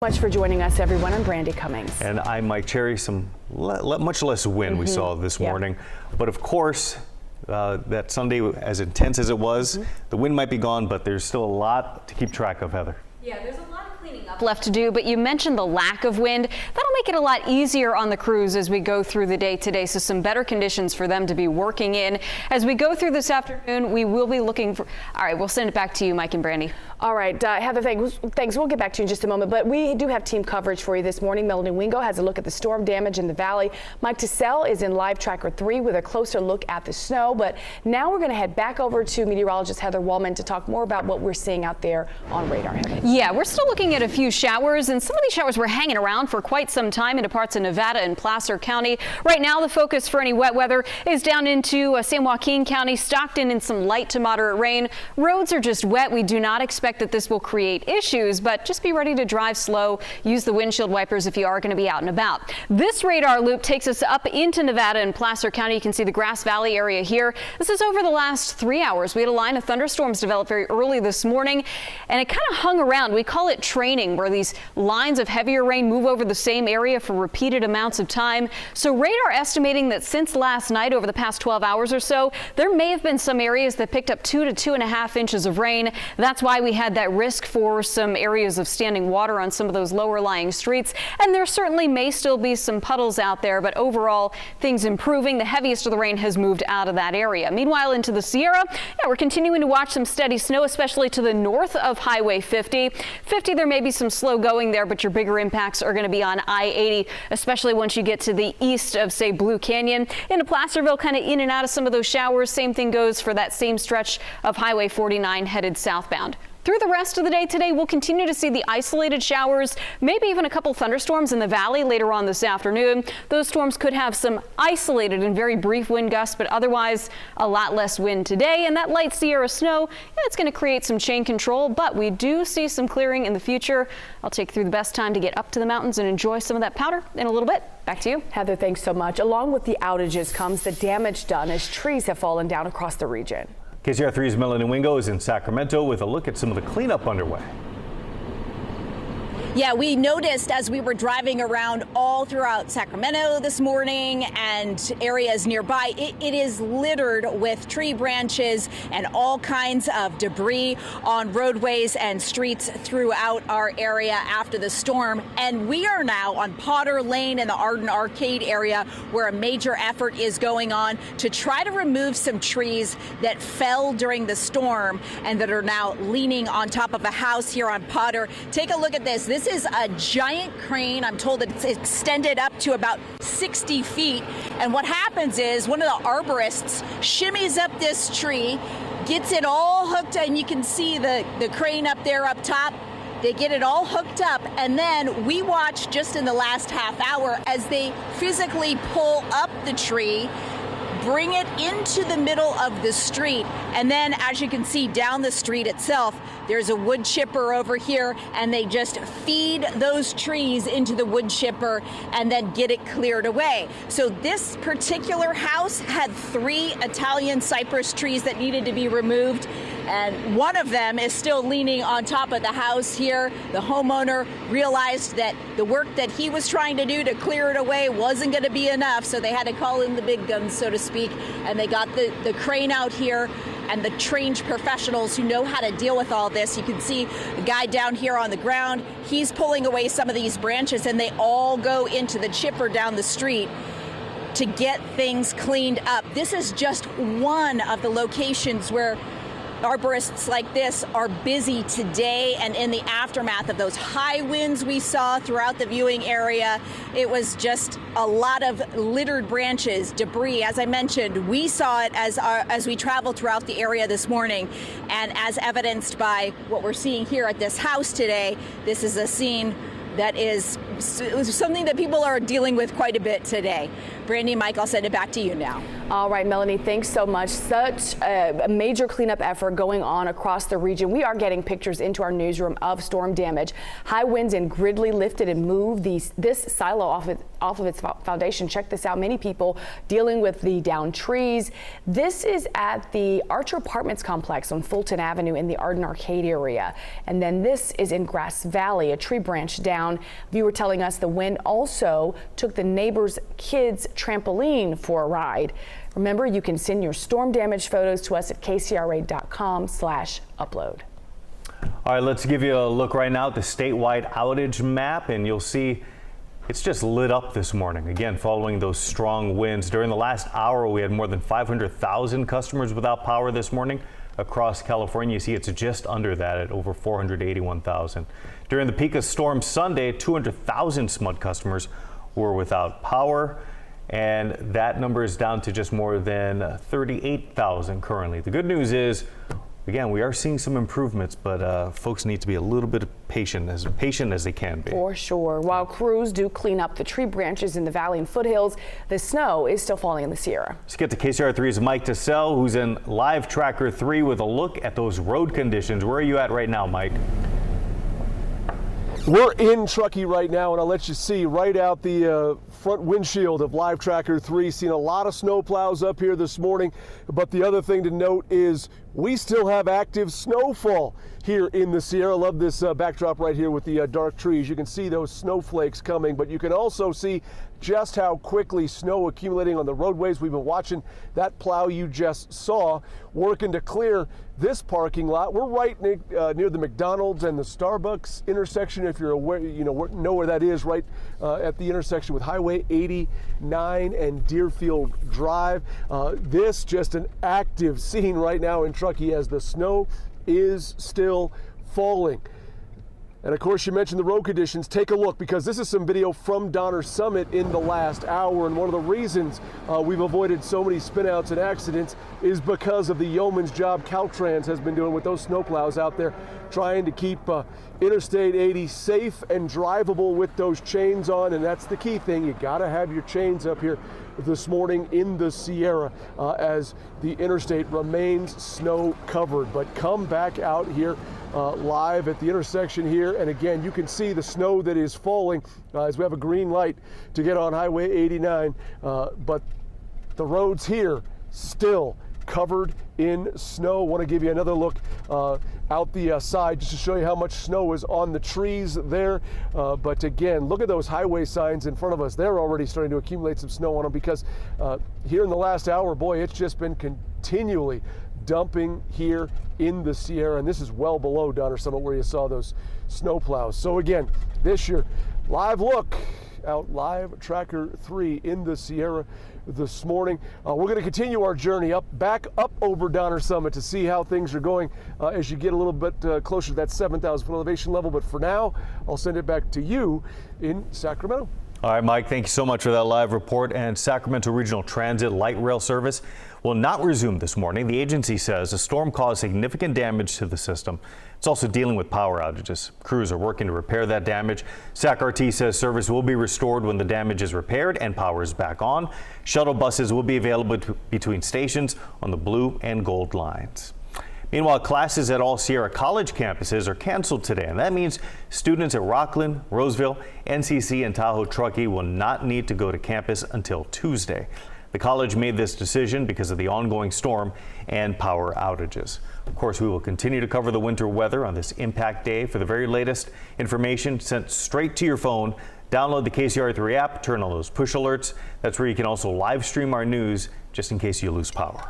Much for joining us, everyone. I'm Brandy Cummings. And I'm Mike Cherry. Much less wind we saw this morning. But of course, that Sunday, as intense as it was, the wind might be gone, but there's still a lot to keep track of, Heather. Yeah, there's a lot of cleaning up left to do, but you mentioned the lack of wind. That'll make it a lot easier on the crews as we go through the day today, so some better conditions for them to be working in. As we go through this afternoon, we will be looking for... All right, we'll send it back to you, Mike and Brandy. All right, Heather, thanks. We'll get back to you in just a moment, but we do have team coverage for you this morning. Melanie Wingo has a look at the storm damage in the valley. Mike Tassell is in Live Tracker 3 with a closer look at the snow, but now we're going to head back over to meteorologist Heather Wallman to talk more about what we're seeing out there on radar. Heather. Yeah, we're still looking at a few showers, and some of these showers were hanging around for quite some time into parts of Nevada and Placer County. Right now, the focus for any wet weather is down into San Joaquin County, Stockton, and some light to moderate rain. Roads are just wet. We do not expect that this will create issues, but just be ready to drive slow. Use the windshield wipers if you are going to be out and about. This radar loop takes us up into Nevada and Placer County. You can see the Grass Valley area here. This is over the last 3 hours. We had a line of thunderstorms develop very early this morning, and it kind of hung around. We call it training, where these lines of heavier rain move over the same area for repeated amounts of time. So radar estimating that since last night, over the past 12 hours or so, there may have been some areas that picked up 2 to 2.5 inches of rain. That's why we had that risk for some areas of standing water on some of those lower lying streets. And there certainly may still be some puddles out there, but overall things improving. The heaviest of the rain has moved out of that area. Meanwhile, into the Sierra, we're continuing to watch some steady snow, especially to the north of Highway 50. There may be some slow going there, but your bigger impacts are going to be on I-80, especially once you get to the east of, say, Blue Canyon. Into Placerville, kind of in and out of some of those showers. Same thing goes for that same stretch of Highway 49 headed southbound. Through the rest of the day today, we'll continue to see the isolated showers, maybe even a couple thunderstorms in the valley later on this afternoon. Those storms could have some isolated and very brief wind gusts, but otherwise a lot less wind today. And that light Sierra snow, it's going to create some chain control, but we do see some clearing in the future. I'll take you through the best time to get up to the mountains and enjoy some of that powder in a little bit. Back to you. Heather, thanks so much. Along with the outages comes the damage done as trees have fallen down across the region. KCRA 3's Melanie Wingo is in Sacramento with a look at some of the cleanup underway. Yeah, we noticed as we were driving around all throughout Sacramento this morning and areas nearby, it is littered with tree branches and all kinds of debris on roadways and streets throughout our area after the storm. And we are now on Potter Lane in the Arden Arcade area, where a major effort is going on to try to remove some trees that fell during the storm and that are now leaning on top of a house here on Potter. Take a look at this. This is a giant crane. I'm told it's extended up to about 60 feet. And what happens is one of the arborists shimmies up this tree, gets it all hooked, and you can see the crane up there up top. They get it all hooked up, and then we watch just in the last half hour as they physically pull up the tree, bring it into the middle of the street, and then as you can see down the street itself, there's a wood chipper over here, and they just feed those trees into the wood chipper and then get it cleared away. So this particular house had 3 Italian cypress trees that needed to be removed, and one of them is still leaning on top of the house here. The homeowner realized that the work that he was trying to do to clear it away wasn't going to be enough, so they had to call in the big guns, so to speak, and they got the crane out here and the trained professionals who know how to deal with all this. You can see the guy down here on the ground. He's pulling away some of these branches, and they all go into the chipper down the street to get things cleaned up. This is just one of the locations where arborists like this are busy today, and in the aftermath of those high winds we saw throughout the viewing area, it was just a lot of littered branches, debris. As I mentioned, we saw it as we traveled throughout the area this morning, and as evidenced by what we're seeing here at this house today, this is a scene that is something that people are dealing with quite a bit today. Brandy, Mike, I'll send it back to you now. All right, Melanie, thanks so much. Such a major cleanup effort going on across the region. We are getting pictures into our newsroom of storm damage. High winds and Gridley lifted and moved this silo off of its foundation. Check this out. Many people dealing with the downed trees. This is at the Archer Apartments complex on Fulton Avenue in the Arden Arcade area. And then this is in Grass Valley, a tree branch down. Viewer telling us the wind also took the neighbor's kids' trampoline for a ride. Remember, you can send your storm damage photos to us at kcra.com/upload. All right, let's give you a look right now at the statewide outage map, and you'll see it's just lit up this morning. Again, following those strong winds. During the last hour, we had more than 500,000 customers without power this morning across California. You see it's just under that at over 481,000. During the peak of Storm Sunday, 200,000 SMUD customers were without power, and that number is down to just more than 38,000 currently. The good news is, again, we are seeing some improvements, but folks need to be a little bit patient as they can be. For sure. While crews do clean up the tree branches in the valley and foothills, the snow is still falling in the Sierra. Let's get to KCRA 3's Mike Tassell, who's in Live Tracker 3 with a look at those road conditions. Where are you at right now, Mike? We're in Truckee right now, and I'll let you see right out the front windshield of Live Tracker 3. Seen a lot of snow plows up here this morning, but the other thing to note is we still have active snowfall here in the Sierra. Love this backdrop right here with the dark trees. You can see those snowflakes coming, but you can also see just how quickly snow accumulating on the roadways. We've been watching that plow you just saw working to clear this parking lot. We're right near the McDonald's and the Starbucks intersection. If you're aware, know where that is, right at the intersection with Highway 89 and Deerfield Drive. This just an active scene right now in Truckee as the snow is still falling. And of course, you mentioned the road conditions. Take a look, because this is some video from Donner Summit in the last hour. And one of the reasons we've avoided so many spinouts and accidents is because of the yeoman's job Caltrans has been doing with those snowplows out there, trying to keep Interstate 80 safe and drivable with those chains on. And that's the key thing. You got to have your chains up here this morning in the Sierra as the interstate remains snow covered. But come back out here live at the intersection here, and again, you can see the snow that is falling as we have a green light to get on Highway 89, but the roads here still covered in snow. Want to give you another look out the side just to show you how much snow is on the trees there. But again, look at those highway signs in front of us. They're already starting to accumulate some snow on them because here in the last hour, boy, it's just been continually dumping here in the Sierra, and this is well below Donner Summit where you saw those snow plows. So again, this year, live look out Live Tracker 3 in the Sierra this morning. We're going to continue our journey back up over Donner Summit to see how things are going as you get a little bit closer to that 7,000 foot elevation level. But for now, I'll send it back to you in Sacramento. All right, Mike, thank you so much for that live report. And Sacramento Regional Transit light rail service will not resume this morning. The agency says the storm caused significant damage to the system. It's also dealing with power outages. Crews are working to repair that damage. SAC-RT says service will be restored when the damage is repaired and power is back on. Shuttle buses will be available between stations on the blue and gold lines. Meanwhile, classes at all Sierra College campuses are canceled today, and that means students at Rockland, Roseville, NCC, and Tahoe Truckee will not need to go to campus until Tuesday. The college made this decision because of the ongoing storm and power outages. Of course, we will continue to cover the winter weather on this impact day. For the very latest information sent straight to your phone, download the KCRA 3 app, turn on those push alerts. That's where you can also live stream our news just in case you lose power.